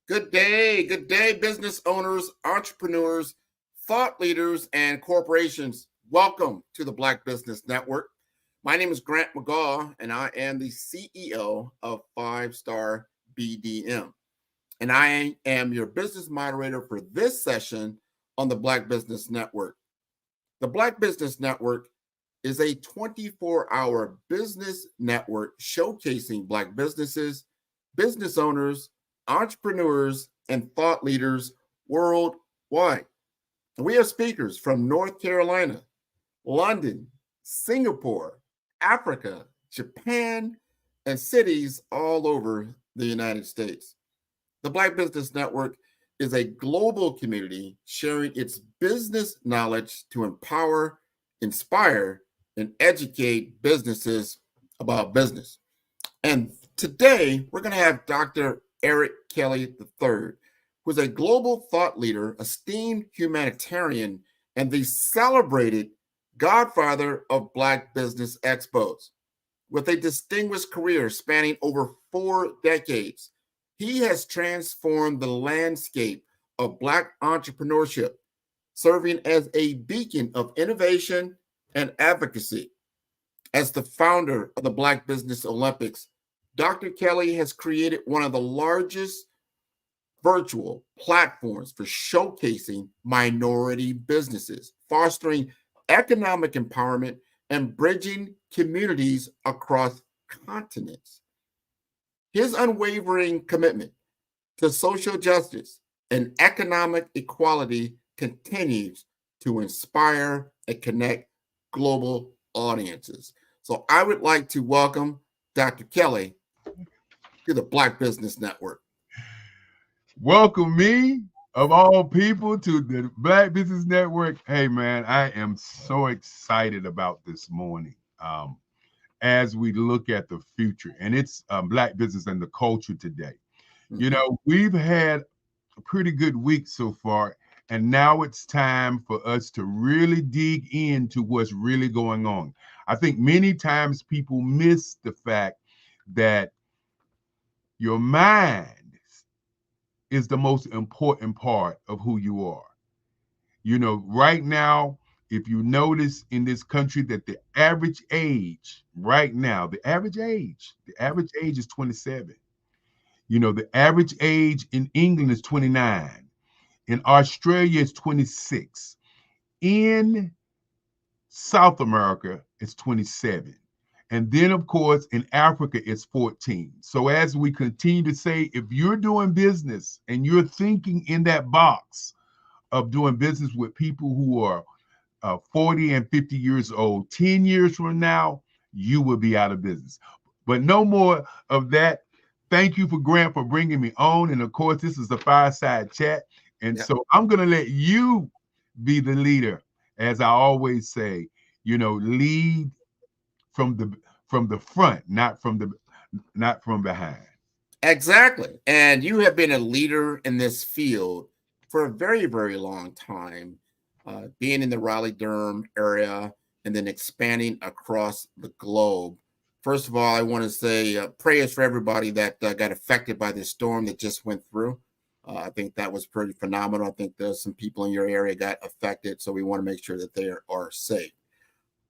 Good day, business owners, entrepreneurs, thought leaders, and corporations. Welcome to the Black Business Network. My name is Grant McGaugh, and I am the CEO of 5-Star BDM. And I am your business moderator for this session on the Black Business Network. The Black Business Network is a 24-hour business network showcasing Black businesses, business owners, entrepreneurs, and thought leaders worldwide. And we have speakers from North Carolina, London, Singapore, Africa, Japan, and cities all over the United States. The Black Business Network is a global community sharing its business knowledge to empower, inspire, and educate businesses about business. And today, we're going to have Dr. Eric Kelly III, who is a global thought leader, esteemed humanitarian, and the celebrated godfather of Black business expos. With a distinguished career spanning over 4 decades, he has transformed the landscape of Black entrepreneurship, serving as a beacon of innovation and advocacy. As the founder of the Black Business Olympics, Dr. Kelly has created one of the largest virtual platforms for showcasing minority businesses, fostering economic empowerment, and bridging communities across continents. His unwavering commitment to social justice and economic equality continues to inspire and connect global audiences. So I would like to welcome Dr. Kelly to the Black Business Network. Welcome me, of all people, to the Black Business Network. Hey, man, I am so excited about this morning as we look at the future. And it's Black business and the culture today. You know, we've had a pretty good week so far, and now it's time for us to really dig into what's really going on. I think many times people miss the fact that your mind is the most important part of who you are. You know, right now, if you notice in this country that the average age right now, the average age is 27. You know, the average age in England is 29. In Australia, it's 26. In South America, it's 27. And then, of course, in Africa, it's 14. So as we continue to say, if you're doing business and you're thinking in that box of doing business with people who are 40 and 50 years old, 10 years from now, you will be out of business. But no more of that. Thank you for Grant for bringing me on. And of course, this is a fireside chat. And so I'm going to let you be the leader. As I always say, you know, lead from the front, not from behind. Exactly. And you have been a leader in this field for a very, very long time, being in the Raleigh-Durham area and then expanding across the globe. First of all, I want to say prayers for everybody that got affected by this storm that just went through. I think that was pretty phenomenal. I think there's some people in your area got affected, so we want to make sure that they are safe.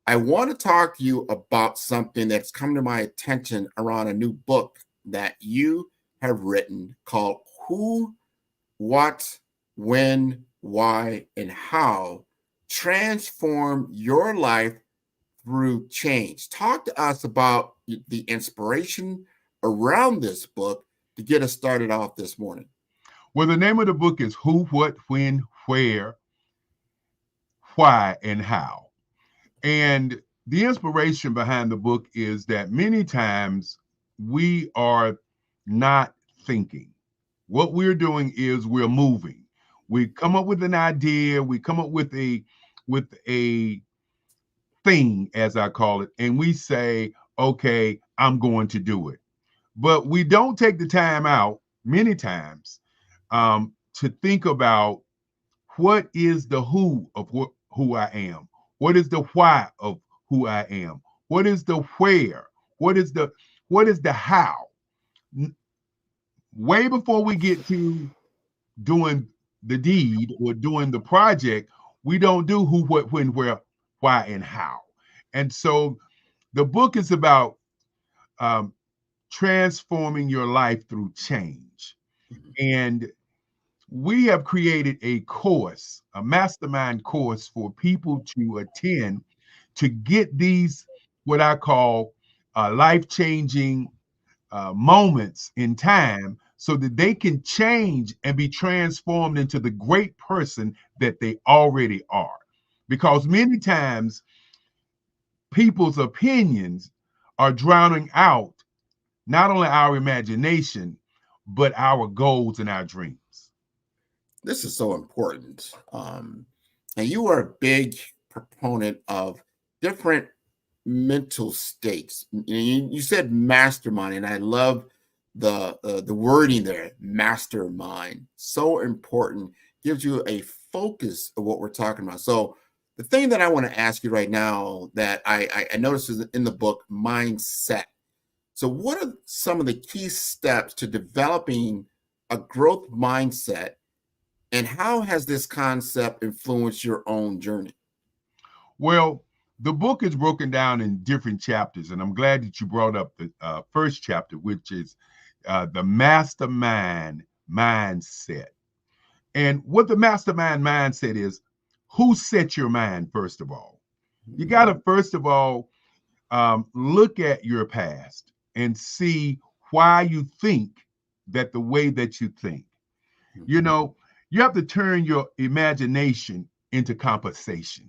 I want to talk to you about something that's come to my attention around a new book that you have written called Who, What, When, Why, and How Transform Your Life Through Change. Talk to us about the inspiration around this book to get us started off this morning. Well, the name of the book is Who, What, When, Where, Why, and How. And the inspiration behind the book is that many times we are not thinking. What we're doing is we're moving. We come up with an idea, we come up with a thing, as I call it, and we say, okay, I'm going to do it. But we don't take the time out many times to think about what is the who of who I am? What is the why of who I am? What is the where? What is the how? way before we get to doing the deed or doing the project, we don't do who, what, when, where, why, and how. And so the book is about um, transforming your life through change. And we have created a course, a mastermind course for people to attend to get these, what I call life-changing moments in time so that they can change and be transformed into the great person that they already are. Because many times people's opinions are drowning out not only our imagination, but our goals and our dreams. This is so important. And you are a big proponent of different mental states. You said mastermind, and I love the wording there, mastermind. So important. Gives you a focus of what we're talking about. So the thing that I want to ask you right now that I noticed is in the book, mindset. So what are some of the key steps to developing a growth mindset, and how has this concept influenced your own journey? Well, the book is broken down in different chapters, and I'm glad that you brought up the first chapter, which is the mastermind mindset. And what the mastermind mindset is, who set your mind, first of all? You got to, first of all, look at your past and see why you think that the way that you think. You know, you have to turn your imagination into compensation.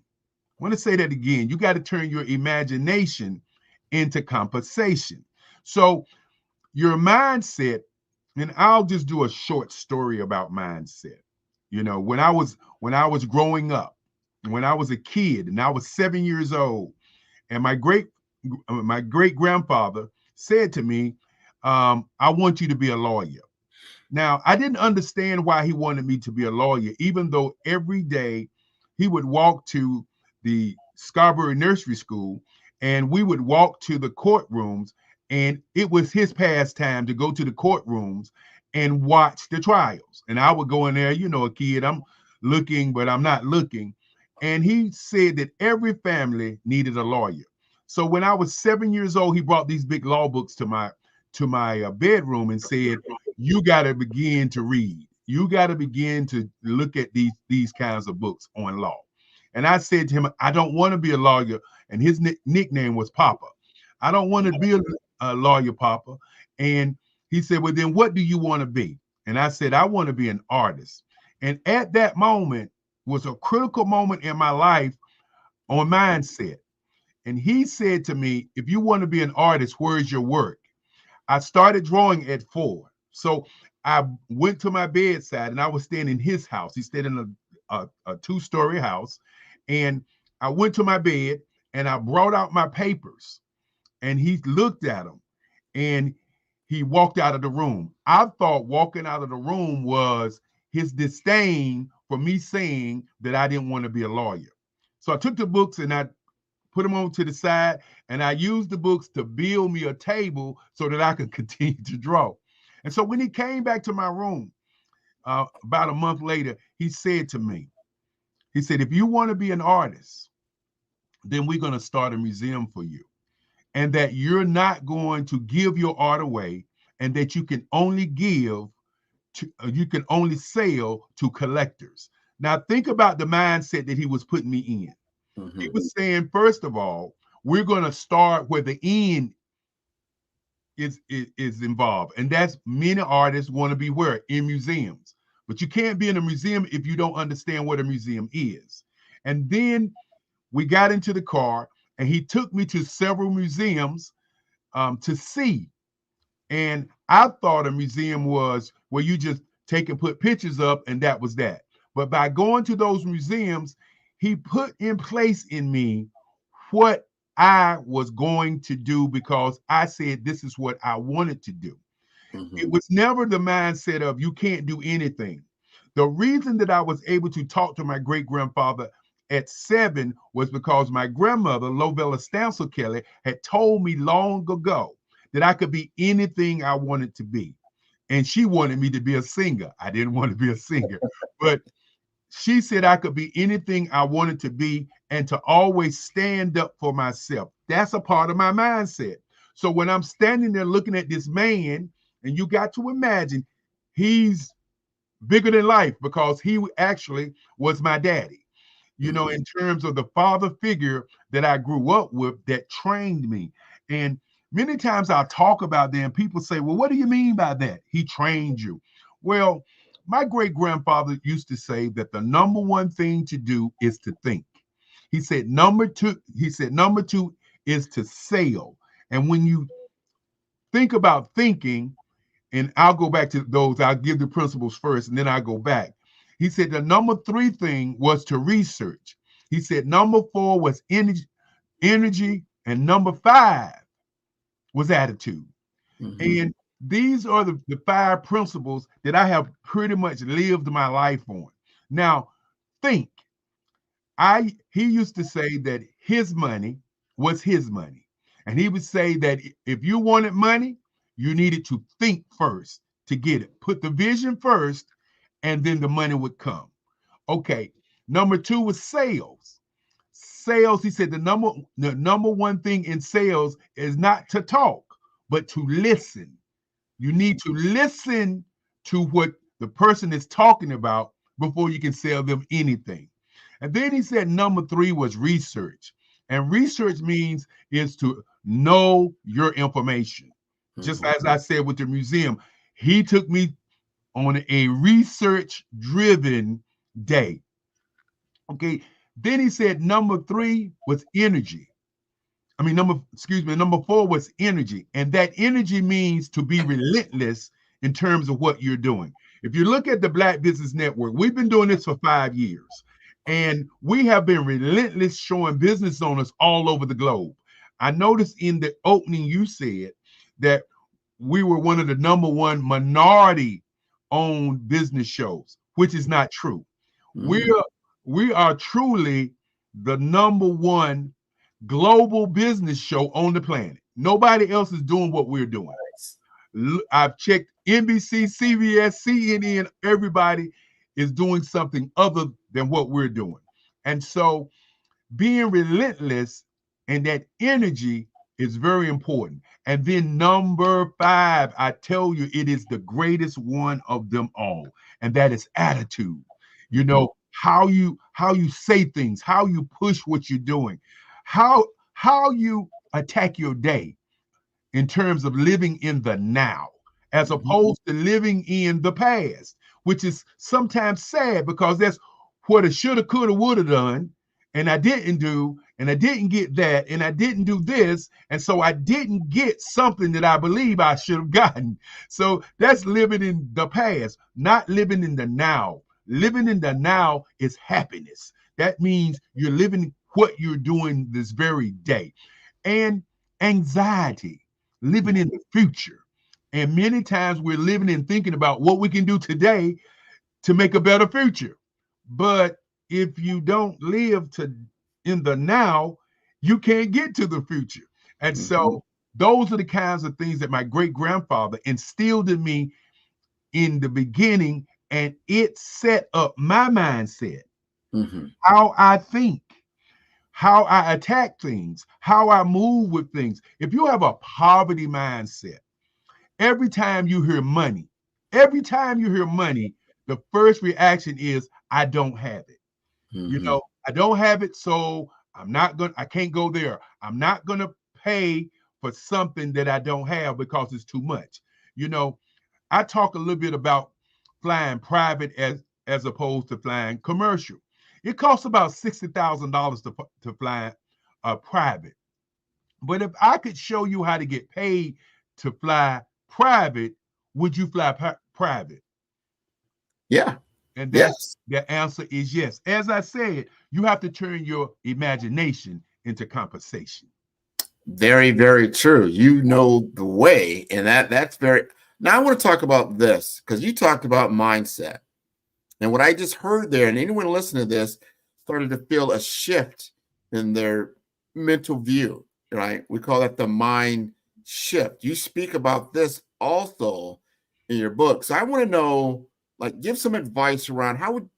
I want to say that again. You got to turn your imagination into compensation. So your mindset, and I'll just do a short story about mindset. You know, when I was growing up, when I was a kid, and I was 7 years old, and my great grandfather said to me, "I want you to be a lawyer." Now, I didn't understand why he wanted me to be a lawyer, even though every day he would walk to the Scarborough Nursery School and we would walk to the courtrooms, and it was his pastime to go to the courtrooms and watch the trials. And I would go in there, a kid, I'm looking, but I'm not looking. And he said that every family needed a lawyer. So when I was 7 years old, he brought these big law books to my bedroom and said, "You got to begin to read. You got to begin to look at these kinds of books on law." And I said to him, "I don't want to be a lawyer." And his nickname was Papa. "I don't want to be a lawyer, Papa." And he said, "Well, then what do you want to be?" And I said, "I want to be an artist." And at that moment was a critical moment in my life on mindset. And he said to me, "If you want to be an artist, where's your work?" I started drawing at 4. So I went to my bedside, and I was staying in his house. He stayed in a 2-story house. And I went to my bed and I brought out my papers, and he looked at them and he walked out of the room. I thought walking out of the room was his disdain for me saying that I didn't want to be a lawyer. So I took the books and I put them on to the side, and I used the books to build me a table so that I could continue to draw. And so when he came back to my room about a month later, he said to me, he said, "If you want to be an artist, then we're going to start a museum for you. And that you're not going to give your art away, and that you can only you can only sell to collectors." Now think about the mindset that he was putting me in. He was saying, first of all, we're going to start where the end is involved. And that's, many artists want to be where? In museums. But you can't be in a museum if you don't understand what a museum is. And then we got into the car, and he took me to several museums to see. And I thought a museum was where you just take and put pictures up, and that was that. But by going to those museums, he put in place in me what I was going to do, because I said this is what I wanted to do. It was never the mindset of you can't do anything. The reason that I was able to talk to my great grandfather at 7 was because my grandmother, Lovella Stansel Kelly, had told me long ago that I could be anything I wanted to be. and she wanted me to be a singer. I didn't want to be a singer, but she said I could be anything I wanted to be and to always stand up for myself. That's a part of my mindset. So when I'm standing there looking at this man, and you got to imagine he's bigger than life because he actually was my daddy, in terms of the father figure that I grew up with that trained me. And many times I talk about them, people say, well, what do you mean by that? He trained you. Well, my great grandfather used to say that the number one thing to do is to think. He said number two is to sail. And when you think about thinking, and I'll go back to those, I'll give the principles first, and then I'll go back. He said the number 3 thing was to research. He said number 4 was energy, and number 5 was attitude. And these are the 5 principles that I have pretty much lived my life on. Now, think. He used to say that his money was his money. And he would say that if you wanted money, you needed to think first to get it. Put the vision first, and then the money would come. Okay. Number 2 was sales. Sales, he said the number one thing in sales is not to talk, but to listen. You need to listen to what the person is talking about before you can sell them anything. And then he said number 3 was research. And research is to know your information. Just as I said with the museum, he took me on a research-driven day. Okay. Then he said number 3 was energy. Number 4 was energy. And that energy means to be relentless in terms of what you're doing. If you look at the Black Business Network, we've been doing this for 5 years. And we have been relentless showing business owners all over the globe. I noticed in the opening you said that we were one of the number 1 minority-owned business shows, which is not true. We are truly the number 1 global business show on the planet. Nobody else is doing what we're doing. I've checked NBC, CBS, CNN, everybody is doing something other than what we're doing. And so being relentless and that energy is very important. And then number 5, I tell you, it is the greatest one of them all. And that is attitude. How you say things, how you push what you're doing, how you attack your day in terms of living in the now, as opposed to living in the past, which is sometimes sad because that's what I shoulda, coulda, woulda done, and I didn't do, and I didn't get that, and I didn't do this, and so I didn't get something that I believe I should have gotten. So that's living in the past, not living in the now. Living in the now is happiness. That means you're living what you're doing this very day. And anxiety, living in the future. And many times we're living and thinking about what we can do today to make a better future. But if you don't live in the now, you can't get to the future. And so those are the kinds of things that my great grandfather instilled in me in the beginning, and it set up my mindset, how I think, how I attack things, how I move with things. If you have a poverty mindset, every time you hear money, the first reaction is, I don't have it. I don't have it, so I can't go there. I'm not going to pay for something that I don't have because it's too much. I talk a little bit about flying private as opposed to flying commercial. It costs about $60,000 to fly private. But if I could show you how to get paid to fly private, would you fly private? Yeah. And the answer is yes. As I said, you have to turn your imagination into compensation. Very, very true. You know the way, and that's very. Now I want to talk about this because you talked about mindset. And what I just heard there, and anyone listening to this started to feel a shift in their mental view, right? We call that the mind shift. You speak about this also in your book. So I want to know, like, give some advice around how would,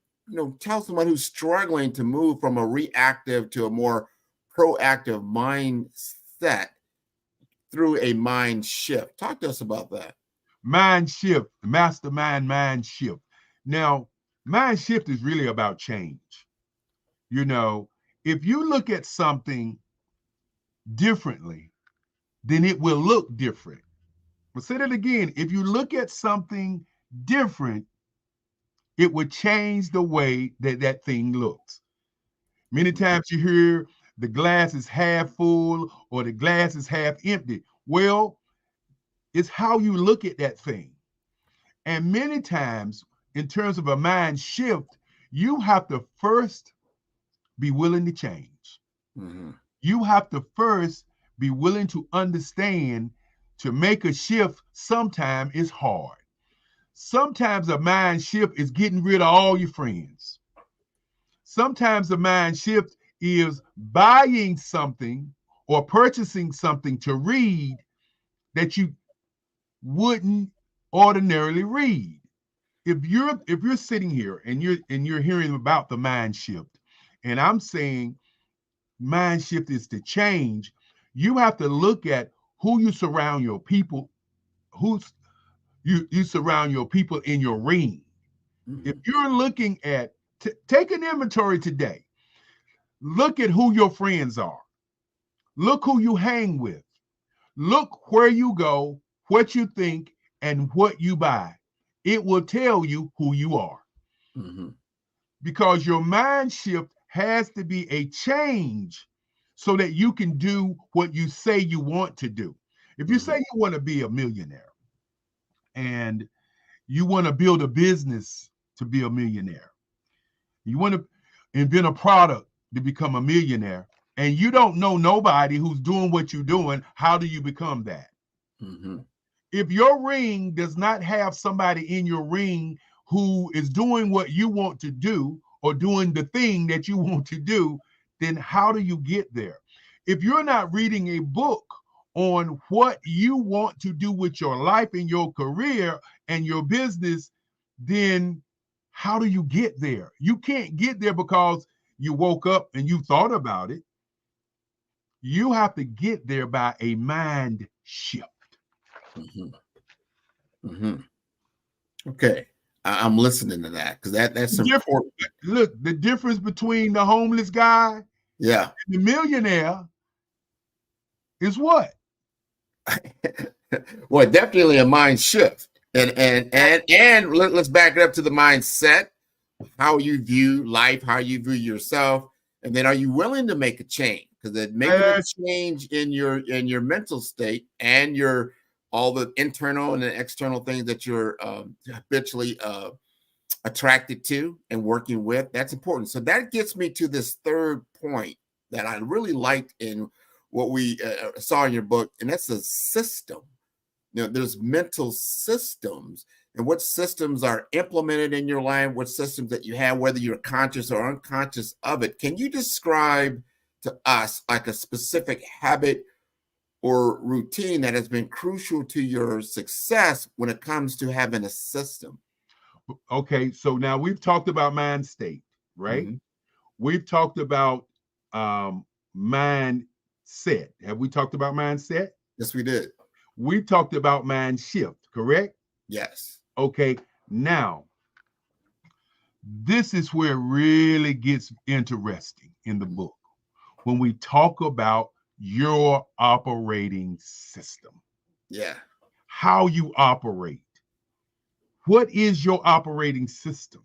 tell someone who's struggling to move from a reactive to a more proactive mindset through a mind shift. Talk to us about that. Mind shift, mastermind mind shift. Now, mind shift is really about change. If you look at something differently, then it will look different. I'll say that again. If you look at something different, it will change the way that that thing looks. Many times you hear the glass is half full or the glass is half empty. Well, it's how you look at that thing. And many times, in terms of a mind shift, you have to first be willing to change. Mm-hmm. You have to first be willing to understand to make a shift sometimes is hard. Sometimes a mind shift is getting rid of all your friends. Sometimes a mind shift is buying something or purchasing something to read that you wouldn't ordinarily read. If you're sitting here and you're hearing about the mind shift, and I'm saying mind shift is to change, you have to look at who you surround your people, you surround your people in your ring. Mm-hmm. If you're looking at take an inventory today, look at who your friends are, look who you hang with, look where you go, what you think, and what you buy. It will tell you who you are. Mm-hmm. Because your mind shift has to be a change so that you can do what you say you want to do. If you say you want to be a millionaire and you want to build a business to be a millionaire, you want to invent a product to become a millionaire, and you don't know nobody who's doing what you're doing, how do you become that? Mm-hmm. If your ring does not have somebody in your ring who is doing what you want to do or doing the thing that you want to do, then how do you get there? If you're not reading a book on what you want to do with your life and your career and your business, then how do you get there? You can't get there because you woke up and you thought about it. You have to get there by a mind shift. Mm-hmm. Mm-hmm. Okay. I'm listening to that because that's important. Look, the difference between the homeless guy Yeah. and the millionaire is what? Well, definitely a mind shift. And let's back it up to the mindset, how you view life, how you view yourself, and then are you willing to make a change? Because making a change in your mental state and your all the internal and the external things that you're habitually attracted to and working with, that's important. So that gets me to this third point that I really liked in what we saw in your book, and that's a system. There's mental systems, and what systems are implemented in your life, what systems that you have, whether you're conscious or unconscious of it. Can you describe to us like a specific habit or routine that has been crucial to your success when it comes to having a system? Okay, so now we've talked about mind state, right? Mm-hmm. We've talked about mindset. Have we talked about mindset? Yes, we did. We talked about mind shift, correct? Yes. Okay, now this is where it really gets interesting in the book when we talk about your operating system, Yeah. how you operate. What is your operating system?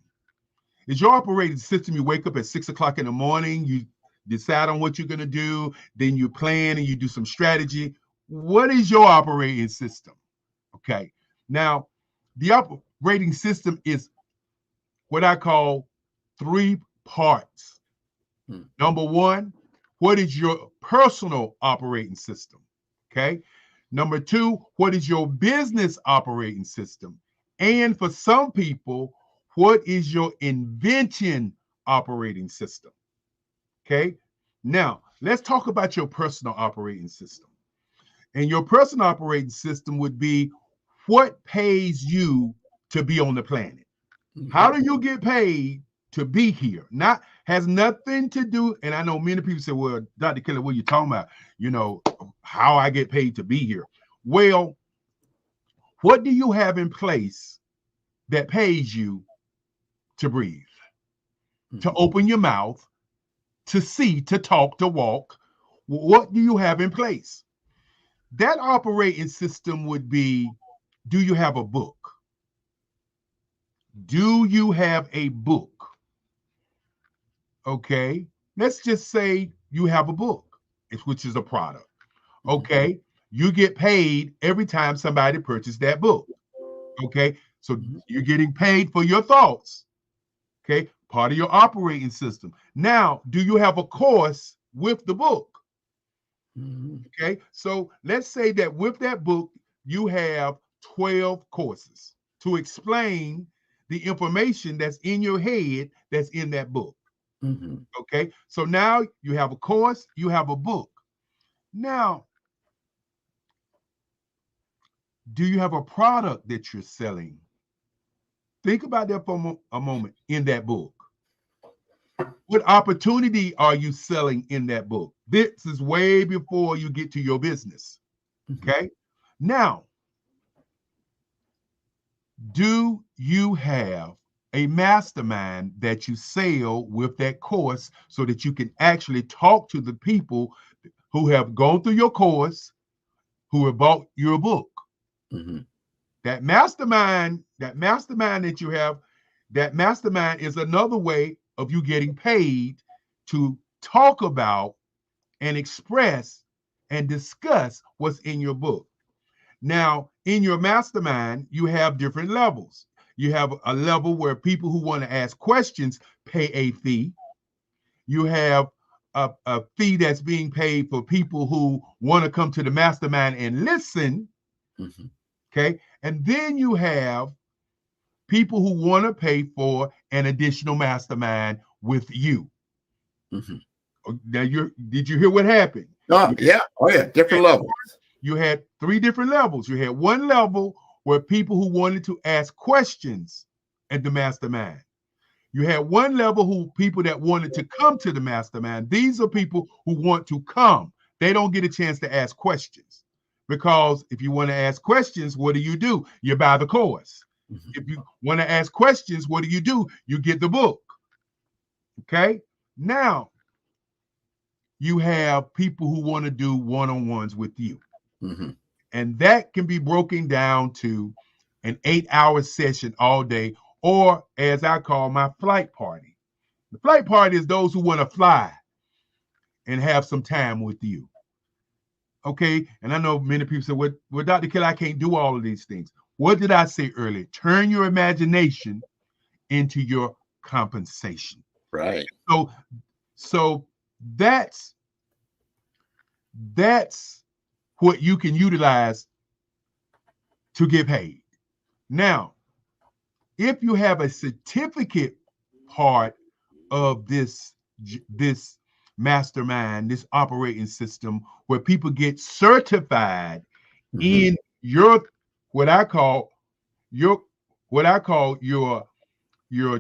Is your operating system you wake up at 6 o'clock in the morning, you decide on what you're going to do, then you plan and you do some strategy? What is your operating system? Okay. Now, the operating system is what I call 3 parts. Number 1, what is your personal operating system? Okay. Number 2, what is your business operating system? And for some people, what is your invention operating system? Okay. Now, let's talk about your personal operating system. And your personal operating system would be what pays you to be on the planet? How do you get paid to be here? Not has nothing to do. And I know many people say, well, Dr. Kelly, what are you talking about? You know, how I get paid to be here. Well, what do you have in place that pays you to breathe, to open your mouth, to see, to talk, to walk? What do you have in place? That operating system would be, do you have a book? Do you have a book? Okay, let's just say you have a book, which is a product. Okay, you get paid every time somebody purchases that book. Okay, so you're getting paid for your thoughts. Okay, part of your operating system. Now, do you have a course with the book? Okay, so let's say that with that book, you have 12 courses to explain the information that's in your head that's in that book. Okay, so now you have a course, you have a book. Now, do you have a product that you're selling? Think about that for a moment in that book. What opportunity are you selling in that book? This is way before you get to your business. Okay, now, do you have a mastermind that you sell with that course so that you can actually talk to the people who have gone through your course, who have bought your book? That mastermind that you have, that mastermind is another way of you getting paid to talk about and express and discuss what's in your book. Now, in your mastermind, you have different levels. You have a level where people who want to ask questions pay a fee. You have a fee that's being paid for people who want to come to the mastermind and listen. Okay. And then you have people who want to pay for an additional mastermind with you. Now, did you hear what happened? Yeah. Oh, yeah. Different levels. You had 3 different levels. You had one level where people who wanted to ask questions at the mastermind. You had one level who people that wanted to come to the mastermind. These are people who want to come. They don't get a chance to ask questions, because if you want to ask questions, what do? You buy the course. If you want to ask questions, what do? You get the book. Okay. Now, you have people who want to do one-on-ones with you. And that can be broken down to an 8-hour session all day, or as I call my flight party. The flight party is those who want to fly and have some time with you. Okay. And I know many people say, well, Dr. Kelly, I can't do all of these things. What did I say earlier? Turn your imagination into your compensation. Right. So that's what you can utilize to get paid. Now, if you have a certificate part of this mastermind, this operating system, where people get certified in your what I call your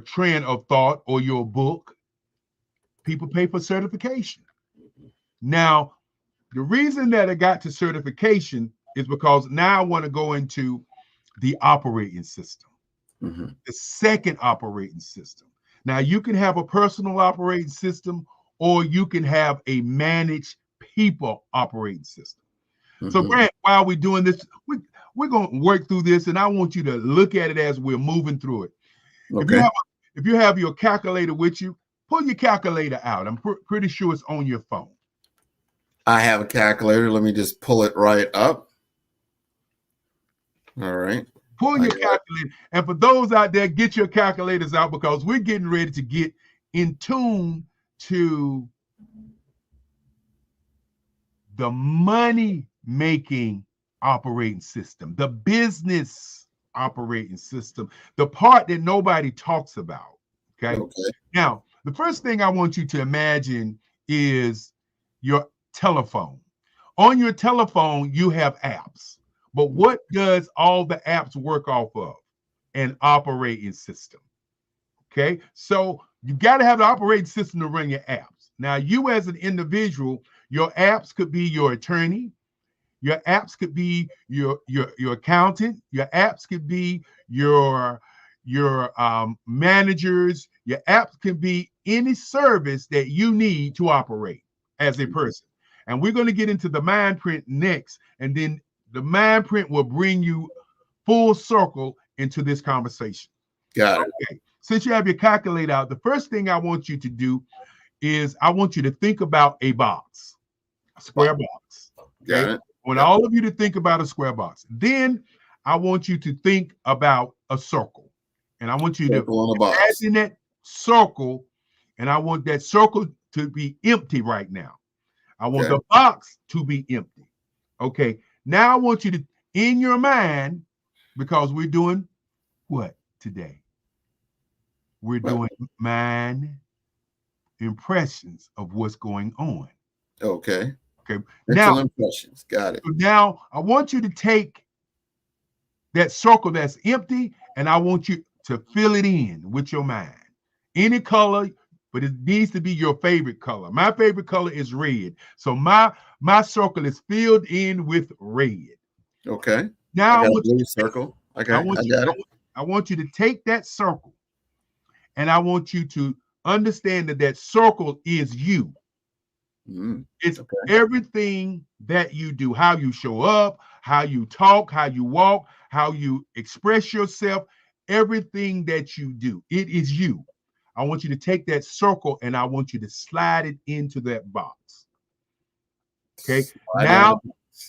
trend of thought or your book, people pay for certification. Now, the reason that I got to certification is because now I want to go into the operating system, the second operating system. Now, you can have a personal operating system, or you can have a managed people operating system. So, Grant, while we're doing this, we're going to work through this, and I want you to look at it as we're moving through it. Okay. If you have your calculator with you, pull your calculator out. I'm pretty sure it's on your phone. I have a calculator. Let me just pull it right up. All right. Pull your calculator. And for those out there, get your calculators out, because we're getting ready to get in tune to the money-making operating system, the business operating system, the part that nobody talks about. Okay. Now, the first thing I want you to imagine is your telephone. On your telephone, you have apps. But what does all the apps work off of? An operating system. Okay, so you got to have the operating system to run your apps. Now, you as an individual, your apps could be your attorney, your apps could be your accountant, your apps could be your managers, your apps could be any service that you need to operate as a person. And we're going to get into the mind print next, and then the mind print will bring you full circle into this conversation. Got it. Okay. Since you have your calculator out, the first thing I want you to do is I want you to think about a box, a square box. Okay. Got it. I want all of you to think about a square box. Then I want you to think about a circle. And I want you to imagine that circle, and I want that circle to be empty right now. I want the box to be empty. Okay. Now I want you to, in your mind, because we're doing what today? We're doing mind impressions of what's going on. Okay. Okay. Mental impressions. Got it. Now I want you to take that circle that's empty, and I want you to fill it in with your mind. Any color, but it needs to be your favorite color. My favorite color is red. So my circle is filled in with red. Okay. Now I got a blue circle. Okay. I got it. I want you to take that circle, and I want you to understand that that circle is you. It's everything that you do, how you show up, how you talk, how you walk, how you express yourself, everything that you do. It is you. I want you to take that circle, and I want you to slide it into that box. Okay. Now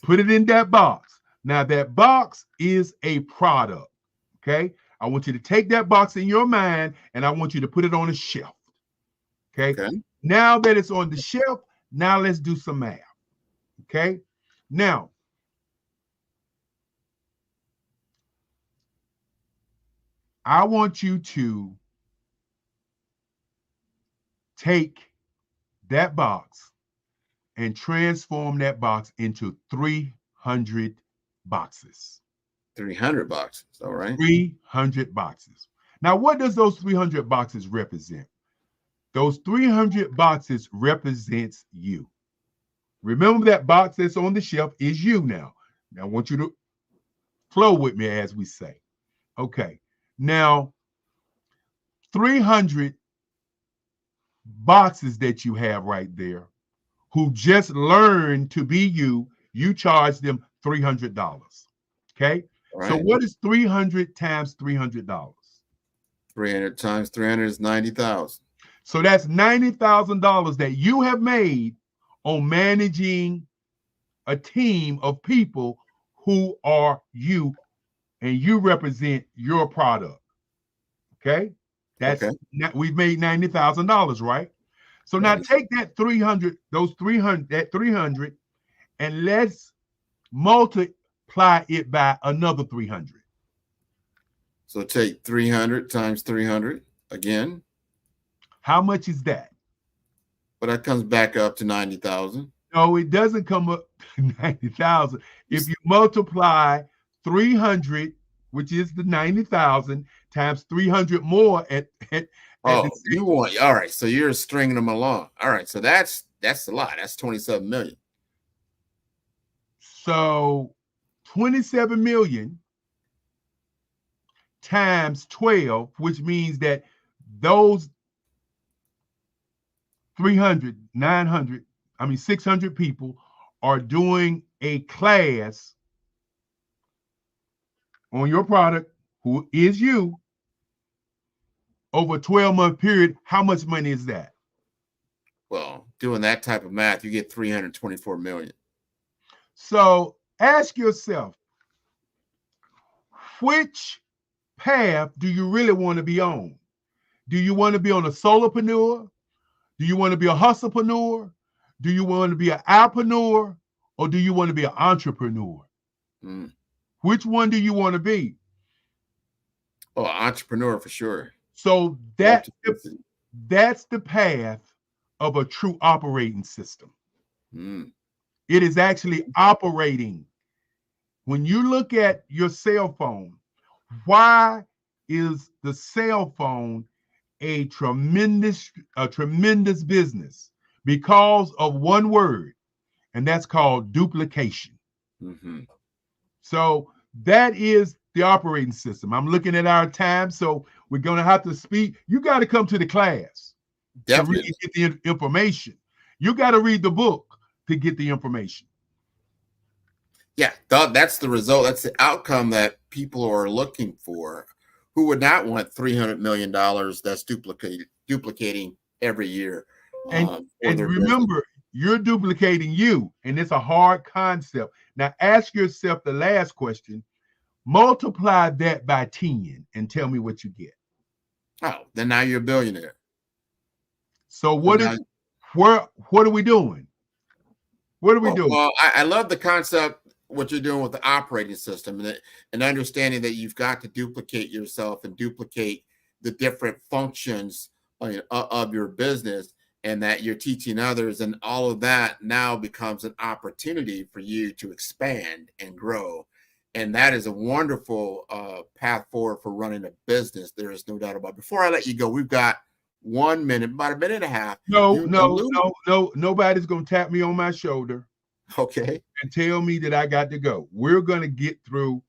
put it in that box. Now that box is a product. Okay. I want you to take that box in your mind, and I want you to put it on a shelf. Okay. Now that it's on the shelf, now let's do some math. Okay. Now, I want you to take that box and transform that box into 300 boxes. 300 boxes. All right. 300 boxes. Now, what does those 300 boxes represent? Those 300 boxes represents you. Remember that box that's on the shelf is you now. Now, I want you to flow with me as we say. Okay. Now, 300 boxes that you have right there who just learned to be you, you charge them $300. Okay. Right. So what is 300 times $300? 300 times 300 is 90,000. So that's $90,000 that you have made on managing a team of people who are you, and you represent your product. Okay. That's we've made $90,000, right? So now take that 300, that 300, and let's multiply it by another 300. So take 300 times 300 again. How much is that? But that comes back up to 90,000. No, it doesn't come up to 90,000. If you multiply 300, which is the 90,000, times 300 more at you want, all right. So you're stringing them along. All right. So that's a lot. That's 27 million. So 27 million times 12, which means that those 600 people are doing a class on your product, who is you, over a 12-month period. How much money is that? Well, doing that type of math, you get 324 million. So ask yourself, which path do you really want to be on? Do you want to be on a solopreneur? Do you want to be a hustlepreneur? Do you want to be an appreneur? Or do you want to be an entrepreneur? Which one do you want to be? Oh, entrepreneur for sure. So that's the path of a true operating system. It is actually operating When you look at your cell phone, why is the cell phone a tremendous business? Because of one word, and that's called duplication. Mm-hmm. So that is the operating system. I'm looking at our time, so we're going to have to speak. You got to come to the class to Definitely. really get the information. You got to read the book to get the information. Yeah, that's the result. That's the outcome that people are looking for. Who would not want $300 million that's duplicating every year And for their business? remember, you're duplicating you, and it's a hard concept. Now ask yourself the last question. Multiply that by 10 and tell me what you get. Oh, then now you're a billionaire. So So what now, are we doing? What are we doing? well, I love the concept, what you're doing with the operating system, and understanding that you've got to duplicate yourself and duplicate the different functions of your business, and that you're teaching others, and all of that now becomes an opportunity for you to expand and grow. And that is a wonderful path forward for running a business. There is no doubt about it. Before I let you go, we've got 1 minute, about a minute and a half. No, nobody's going to tap me on my shoulder. Okay. And tell me that I got to go. We're going to get through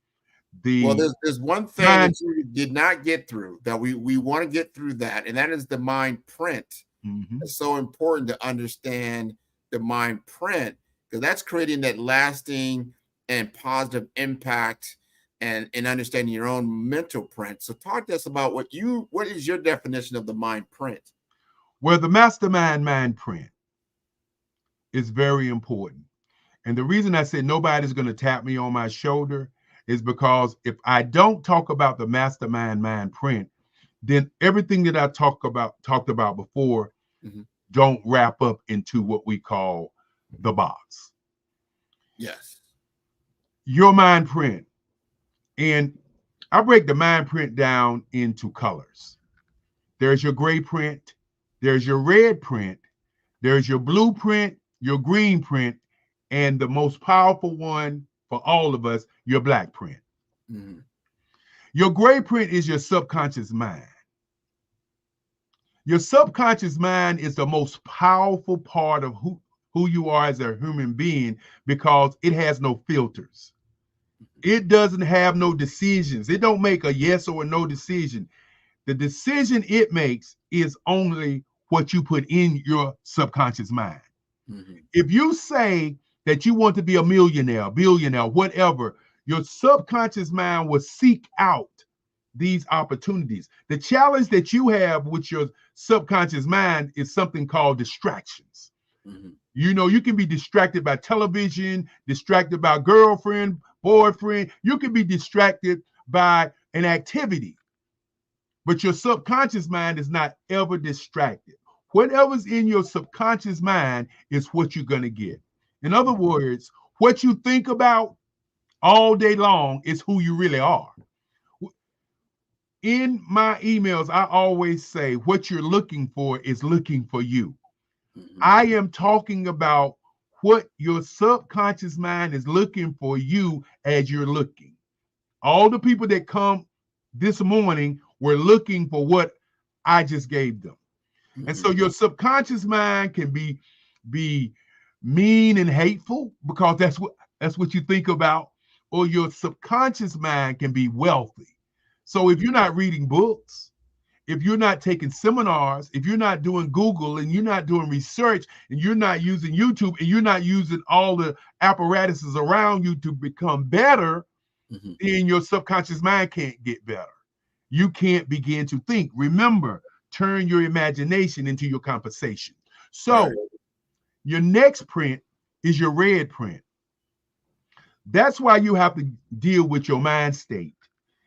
Well, there's one thing that you did not get through that we want to get through that, and that is the mind print. Mm-hmm. It's so important to understand the mind print, because that's creating that lasting and positive impact, and understanding your own mental print. So talk to us about what is your definition of the mind print? Well, the mastermind mind print is very important. And the reason I said nobody's going to tap me on my shoulder is because if I don't talk about the mastermind mind print, then everything that I talked about before don't wrap up into what we call the box. Yes. Your mind print. And I break the mind print down into colors. There's your gray print, there's your red print, there's your blue print, your green print, and the most powerful one for all of us, your black print. Mm-hmm. Your gray print is your subconscious mind. Your subconscious mind is the most powerful part of who you are as a human being, because it has no filters. It doesn't have no decisions. It don't make a yes or a no decision. The decision it makes is only what you put in your subconscious mind. Mm-hmm. If you say that you want to be a millionaire, billionaire, whatever, your subconscious mind will seek out these opportunities. The challenge that you have with your subconscious mind is something called distractions. Mm-hmm. You know, you can be distracted by television, distracted by girlfriend, boyfriend. You can be distracted by an activity, but your subconscious mind is not ever distracted. Whatever's in your subconscious mind is what you're going to get. In other words, what you think about all day long is who you really are. In my emails, I always say what you're looking for is looking for you. Mm-hmm. I am talking about what your subconscious mind is looking for you as you're looking. All the people that come this morning were looking for what I just gave them. Mm-hmm. And so your subconscious mind can be mean and hateful because that's what you think about, or your subconscious mind can be wealthy. So if you're not reading books, if you're not taking seminars, if you're not doing Google and you're not doing research and you're not using YouTube and you're not using all the apparatuses around you to become better, mm-hmm. then your subconscious mind can't get better. You can't begin to think. Remember, turn your imagination into your conversation. So right. Your next print is your red print. That's why you have to deal with your mind state.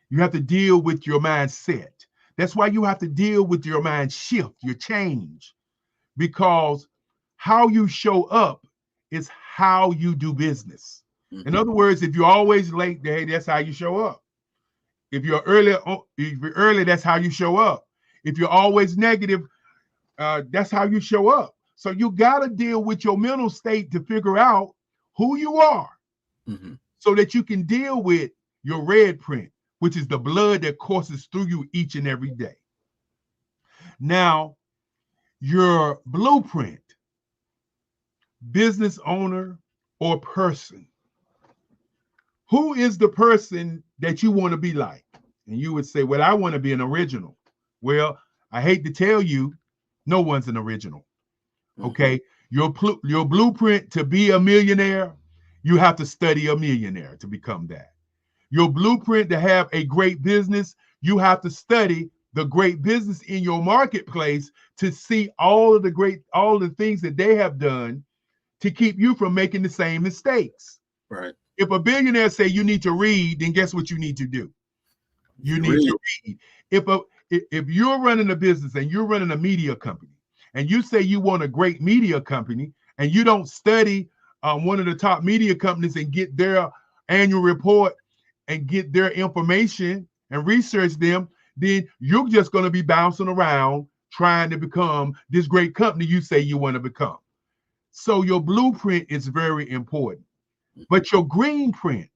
You have to deal with your mindset. That's why you have to deal with your mind shift, your change, because how you show up is how you do business. Mm-hmm. In other words, if you're always late, hey, that's how you show up. If you're early, that's how you show up. If you're always negative, that's how you show up. So you got to deal with your mental state to figure out who you are. Mm-hmm. so that you can deal with your red print, which is the blood that courses through you each and every day. Now, your blueprint, business owner or person. Who is the person that you want to be like? And you would say, well, I want to be an original. Well, I hate to tell you, no one's an original. Okay. Your blueprint to be a millionaire, you have to study a millionaire to become that. Your blueprint to have a great business, you have to study the great business in your marketplace to see all the things that they have done to keep you from making the same mistakes. Right. If a billionaire say you need to read, then guess what you need to do? You need to read. If you're running a business and you're running a media company and you say you want a great media company and you don't study one of the top media companies and get their annual report and get their information and research them, then you're just going to be bouncing around trying to become this great company you say you want to become. So your blueprint is very important. But your green print,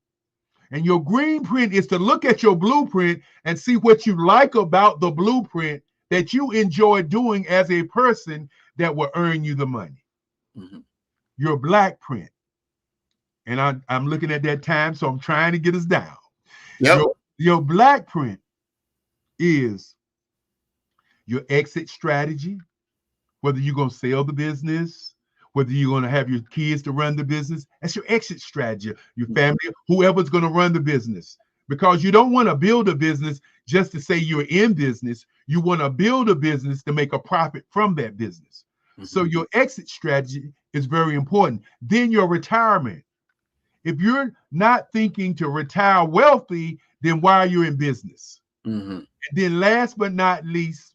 and your green print is to look at your blueprint and see what you like about the blueprint that you enjoy doing as a person that will earn you the money. Your black print, and I'm looking at that time, so I'm trying to get us down. Yep. Your black print is your exit strategy, whether you're going to sell the business, whether you're going to have your kids to run the business. That's your exit strategy. Your family, whoever's going to run the business. Because you don't want to build a business just to say you're in business. You want to build a business to make a profit from that business. So your exit strategy is very important. Then your retirement. If you're not thinking to retire wealthy, then why are you in business? And then last but not least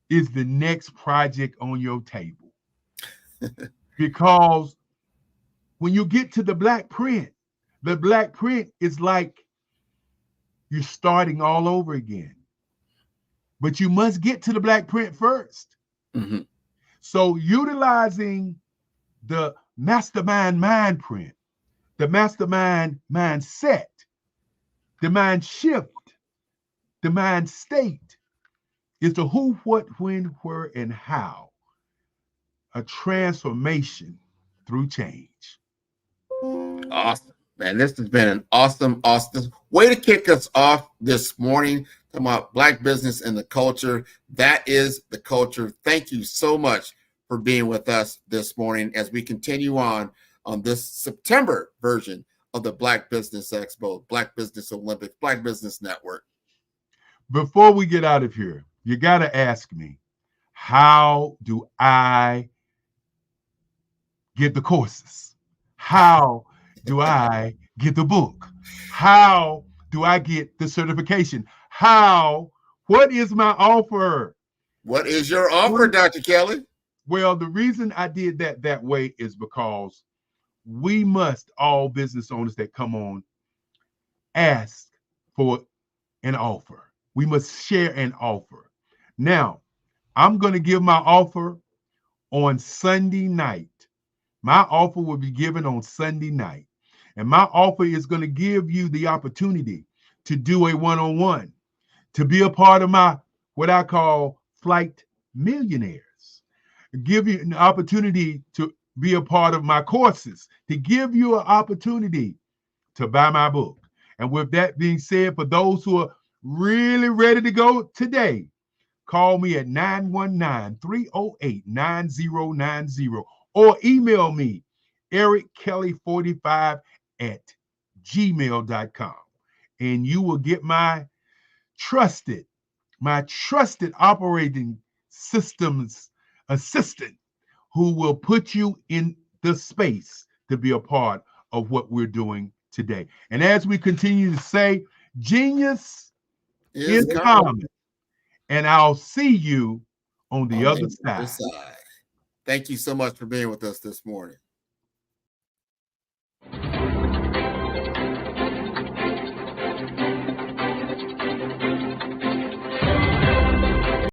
is the next project on your table. Because when you get to the black print is like you're starting all over again. But you must get to the black print first. So utilizing the mastermind mind print, the mastermind mindset, the mind shift, the mind state is the who, what, when, where, and how. A transformation through change. Awesome, man. This has been an awesome way to kick us off this morning. Talking about black business and the culture. That is the culture. Thank you so much for being with us this morning as we continue on this September version of the Black Business Expo, Black Business Olympics, Black Business Network. Before we get out of here, you got to ask me, how do I get the courses? How do I get the book? How do I get the certification? What is my offer? What is your offer, Dr. Kelly? Well, the reason I did that way is because we must, all business owners that come on, ask for an offer. We must share an offer. Now, I'm going to give my offer on Sunday night. My offer will be given on Sunday night. And my offer is going to give you the opportunity to do a one-on-one, to be a part of my, what I call Flight Millionaires. Give you an opportunity to be a part of my courses, to give you an opportunity to buy my book. And with that being said, for those who are really ready to go today, call me at 919-308-9090 or email me, erickelly45@gmail.com. And you will get my trusted operating systems assistant who will put you in the space to be a part of what we're doing today. And as we continue to say, genius is common. And I'll see you on the other side. Thank you so much for being with us this morning.